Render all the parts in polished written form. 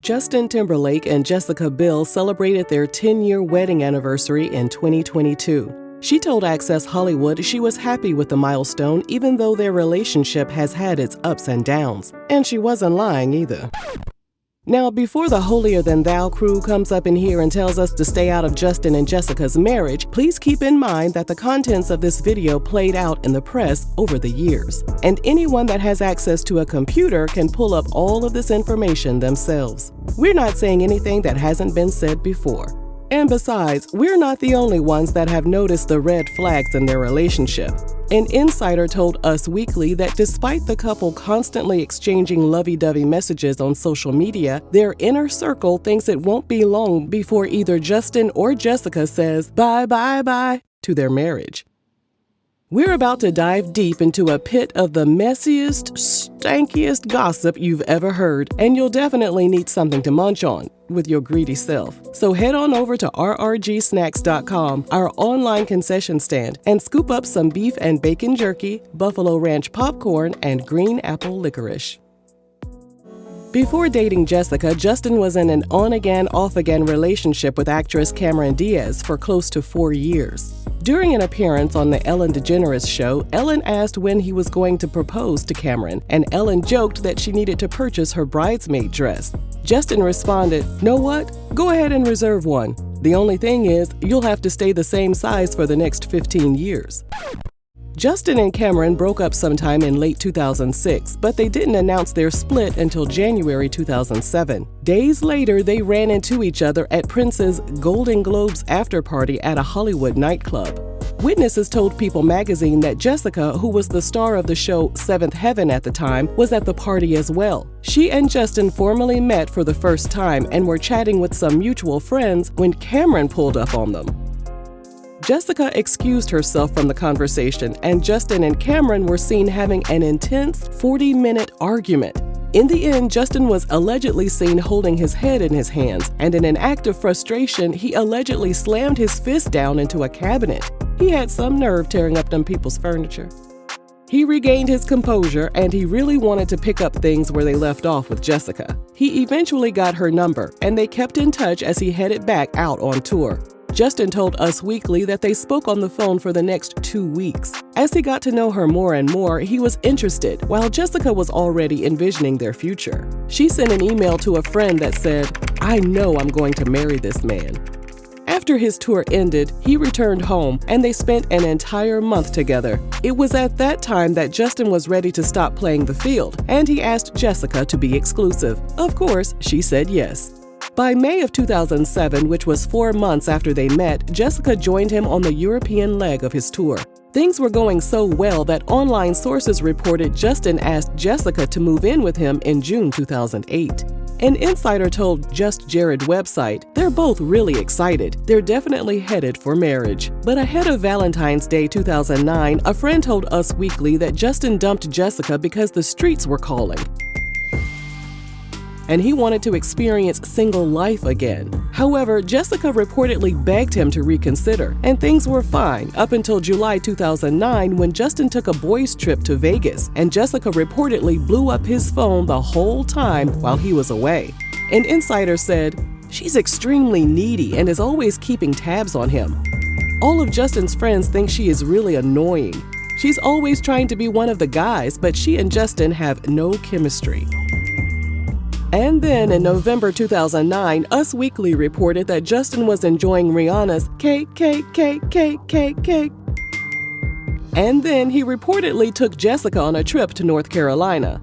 Justin Timberlake and Jessica Biel celebrated their 10-year wedding anniversary in 2022. She told Access Hollywood she was happy with the milestone even though their relationship has had its ups and downs. And she wasn't lying either. Now, before the holier-than-thou crew comes up in here and tells us to stay out of Justin and Jessica's marriage, please keep in mind that the contents of this video played out in the press over the years. And anyone that has access to a computer can pull up all of this information themselves. We're not saying anything that hasn't been said before. And besides, we're not the only ones that have noticed the red flags in their relationship. An insider told Us Weekly that despite the couple constantly exchanging lovey-dovey messages on social media, their inner circle thinks it won't be long before either Justin or Jessica says bye bye bye to their marriage. We're about to dive deep into a pit of the messiest, stankiest gossip you've ever heard, and you'll definitely need something to munch on with your greedy self. So head on over to rrgsnacks.com, our online concession stand, and scoop up some beef and bacon jerky, buffalo ranch popcorn, and green apple licorice. Before dating Jessica, Justin was in an on-again, off-again relationship with actress Cameron Diaz for close to 4 years. During an appearance on the Ellen DeGeneres show, Ellen asked when he was going to propose to Cameron, and Ellen joked that she needed to purchase her bridesmaid dress. Justin responded, "Know what? Go ahead and reserve one. The only thing is, you'll have to stay the same size for the next 15 years. Justin and Cameron broke up sometime in late 2006, but they didn't announce their split until January 2007. Days later, they ran into each other at Prince's Golden Globes after-party at a Hollywood nightclub. Witnesses told People magazine that Jessica, who was the star of the show Seventh Heaven at the time, was at the party as well. She and Justin formally met for the first time and were chatting with some mutual friends when Cameron pulled up on them. Jessica excused herself from the conversation, and Justin and Cameron were seen having an intense 40-minute argument. In the end, Justin was allegedly seen holding his head in his hands, and in an act of frustration, he allegedly slammed his fist down into a cabinet. He had some nerve tearing up them people's furniture. He regained his composure, and he really wanted to pick up things where they left off with Jessica. He eventually got her number, and they kept in touch as he headed back out on tour. Justin told Us Weekly that they spoke on the phone for the next 2 weeks. As he got to know her more and more, he was interested, while Jessica was already envisioning their future. She sent an email to a friend that said, "I know I'm going to marry this man." After his tour ended, he returned home, and they spent an entire month together. It was at that time that Justin was ready to stop playing the field, and he asked Jessica to be exclusive. Of course, she said yes. By May of 2007, which was 4 months after they met, Jessica joined him on the European leg of his tour. Things were going so well that online sources reported Justin asked Jessica to move in with him in June 2008. An insider told Just Jared website, "They're both really excited. They're definitely headed for marriage." But ahead of Valentine's Day 2009, a friend told Us Weekly that Justin dumped Jessica because the streets were calling, and he wanted to experience single life again. However, Jessica reportedly begged him to reconsider, and things were fine up until July 2009 when Justin took a boys' trip to Vegas, and Jessica reportedly blew up his phone the whole time while he was away. An insider said, "She's extremely needy and is always keeping tabs on him. All of Justin's friends think she is really annoying. She's always trying to be one of the guys, but she and Justin have no chemistry." And then in November 2009, Us Weekly reported that Justin was enjoying Rihanna's cake. And then he reportedly took Jessica on a trip to North Carolina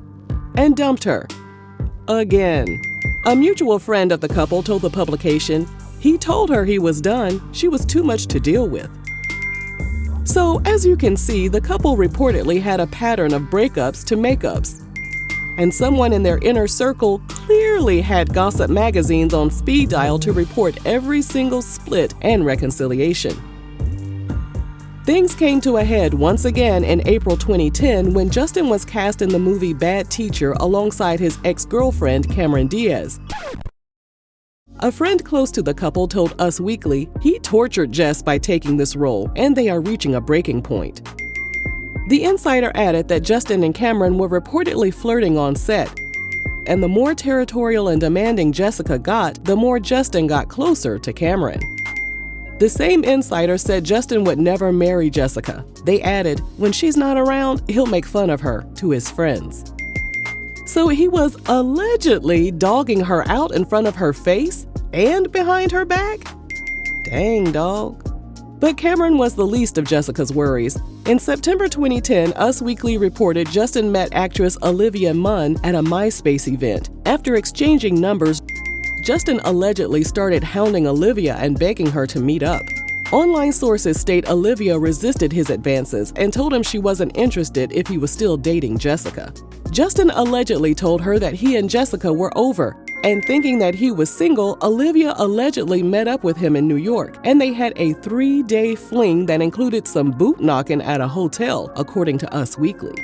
and dumped her again. A mutual friend of the couple told the publication, "He told her he was done. She was too much to deal with." So, as you can see, the couple reportedly had a pattern of breakups to makeups. And someone in their inner circle clearly had gossip magazines on speed dial to report every single split and reconciliation. Things came to a head once again in April 2010 when Justin was cast in the movie Bad Teacher alongside his ex-girlfriend Cameron Diaz. A friend close to the couple told Us Weekly he tortured Jess by taking this role, and they are reaching a breaking point. The insider added that Justin and Cameron were reportedly flirting on set. and the more territorial and demanding Jessica got, the more Justin got closer to Cameron. The same insider said Justin would never marry Jessica. They added, when she's not around, he'll make fun of her to his friends. So he was allegedly dogging her out in front of her face and behind her back? Dang, dog. But Cameron was the least of Jessica's worries. In September 2010, Us Weekly reported Justin met actress Olivia Munn at a MySpace event. After exchanging numbers, Justin allegedly started hounding Olivia and begging her to meet up. Online sources state Olivia resisted his advances and told him she wasn't interested if he was still dating Jessica. Justin allegedly told her that he and Jessica were over, and thinking that he was single, Olivia allegedly met up with him in New York, and they had a 3-day fling that included some boot knocking at a hotel, according to Us Weekly.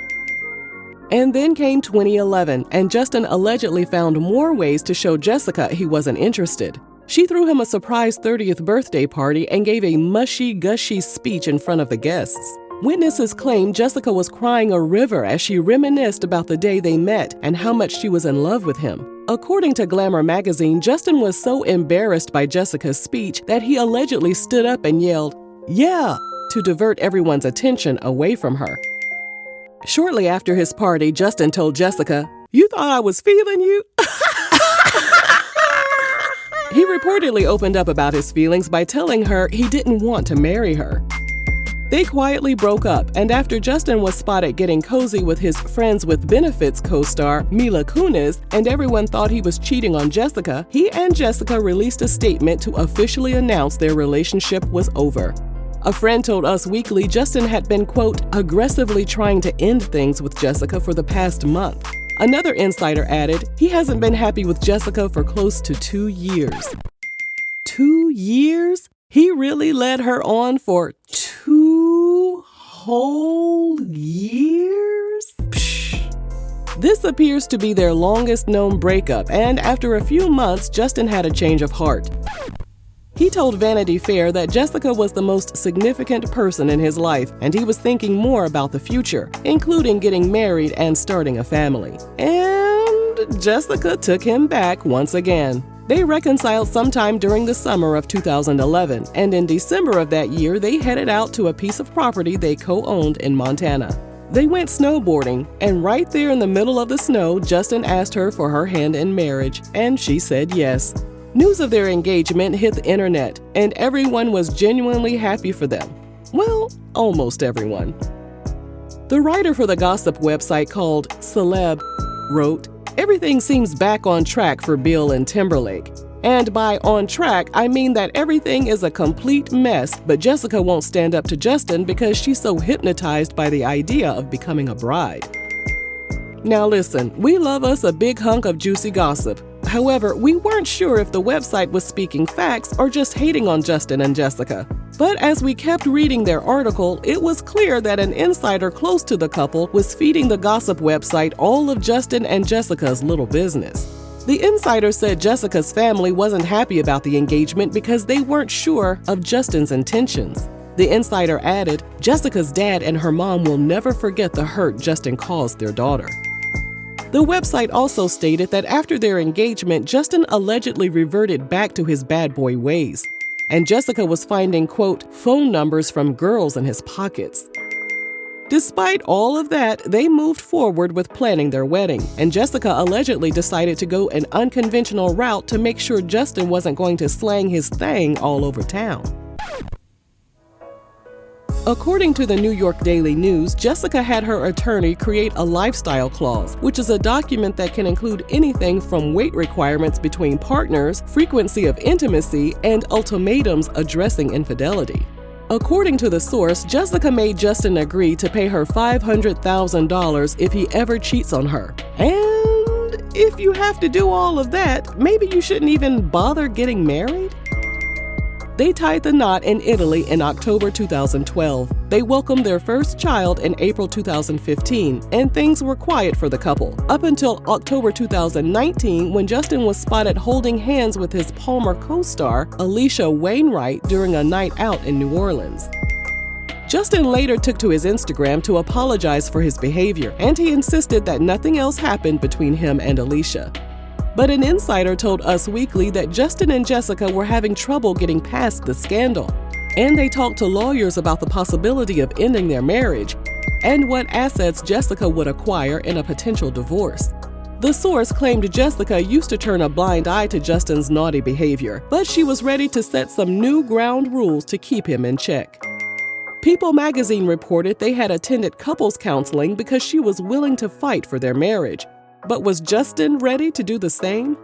And then came 2011, and Justin allegedly found more ways to show Jessica he wasn't interested. She threw him a surprise 30th birthday party and gave a mushy-gushy speech in front of the guests. Witnesses claim Jessica was crying a river as she reminisced about the day they met and how much she was in love with him. According to Glamour magazine, Justin was so embarrassed by Jessica's speech that he allegedly stood up and yelled, "Yeah!" to divert everyone's attention away from her. Shortly after his party, Justin told Jessica, "You thought I was feeling you?" He reportedly opened up about his feelings by telling her he didn't want to marry her. They quietly broke up, and after Justin was spotted getting cozy with his Friends with Benefits co-star Mila Kunis, and everyone thought he was cheating on Jessica, he and Jessica released a statement to officially announce their relationship was over. A friend told Us Weekly Justin had been, quote, aggressively trying to end things with Jessica for the past month. Another insider added, he hasn't been happy with Jessica for close to 2 years. 2 years? He really led her on for 2 whole years? Psh. This appears to be their longest known breakup, and after a few months, Justin had a change of heart. He told Vanity Fair that Jessica was the most significant person in his life, and he was thinking more about the future, including getting married and starting a family. And Jessica took him back once again. They reconciled sometime during the summer of 2011, and in December of that year, they headed out to a piece of property they co-owned in Montana. They went snowboarding, and right there in the middle of the snow, Justin asked her for her hand in marriage, and she said yes. News of their engagement hit the internet, and everyone was genuinely happy for them. Well, almost everyone. The writer for the gossip website called Celeb wrote, "Everything seems back on track for Biel and Timberlake. And by on track, I mean that everything is a complete mess, but Jessica won't stand up to Justin because she's so hypnotized by the idea of becoming a bride." Now listen, we love us a big hunk of juicy gossip. However, we weren't sure if the website was speaking facts or just hating on Justin and Jessica. But as we kept reading their article, it was clear that an insider close to the couple was feeding the gossip website all of Justin and Jessica's little business. The insider said Jessica's family wasn't happy about the engagement because they weren't sure of Justin's intentions. The insider added, Jessica's dad and her mom will never forget the hurt Justin caused their daughter. The website also stated that after their engagement, Justin allegedly reverted back to his bad boy ways, and Jessica was finding, quote, phone numbers from girls in his pockets. Despite all of that, they moved forward with planning their wedding, and Jessica allegedly decided to go an unconventional route to make sure Justin wasn't going to slang his thing all over town. According to the New York Daily News, Jessica had her attorney create a lifestyle clause, which is a document that can include anything from weight requirements between partners, frequency of intimacy, and ultimatums addressing infidelity. According to the source, Jessica made Justin agree to pay her $500,000 if he ever cheats on her. And if you have to do all of that, maybe you shouldn't even bother getting married? They tied the knot in Italy in October 2012. They welcomed their first child in April 2015, and things were quiet for the couple, up until October 2019 when Justin was spotted holding hands with his Palmer co-star, Alicia Wainwright, during a night out in New Orleans. Justin later took to his Instagram to apologize for his behavior, and he insisted that nothing else happened between him and Alicia. But an insider told Us Weekly that Justin and Jessica were having trouble getting past the scandal, and they talked to lawyers about the possibility of ending their marriage and what assets Jessica would acquire in a potential divorce. The source claimed Jessica used to turn a blind eye to Justin's naughty behavior, but she was ready to set some new ground rules to keep him in check. People magazine reported they had attended couples counseling because she was willing to fight for their marriage. But was Justin ready to do the same?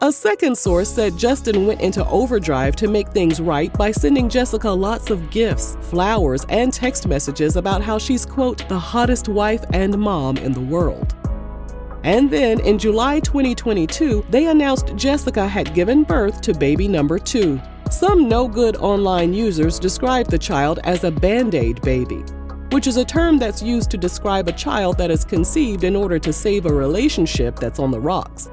A second source said Justin went into overdrive to make things right by sending Jessica lots of gifts, flowers, and text messages about how she's, quote, the hottest wife and mom in the world. And then, in July 2022, they announced Jessica had given birth to baby number 2. Some no-good online users described the child as a Band-Aid baby, which is a term that's used to describe a child that is conceived in order to save a relationship that's on the rocks.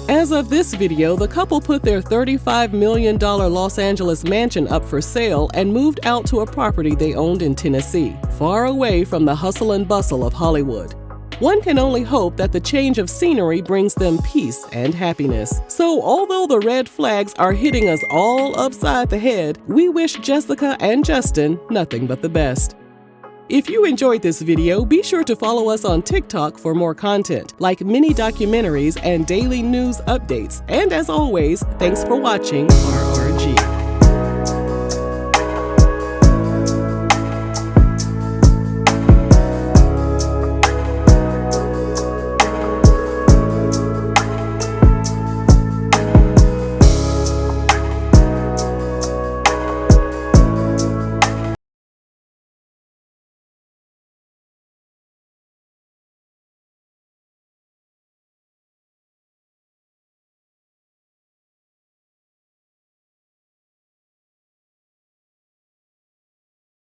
As of this video, the couple put their $35 million Los Angeles mansion up for sale and moved out to a property they owned in Tennessee, far away from the hustle and bustle of Hollywood. One can only hope that the change of scenery brings them peace and happiness. So although the red flags are hitting us all upside the head, we wish Jessica and Justin nothing but the best. If you enjoyed this video, be sure to follow us on TikTok for more content, like mini documentaries and daily news updates. And as always, thanks for watching RRG.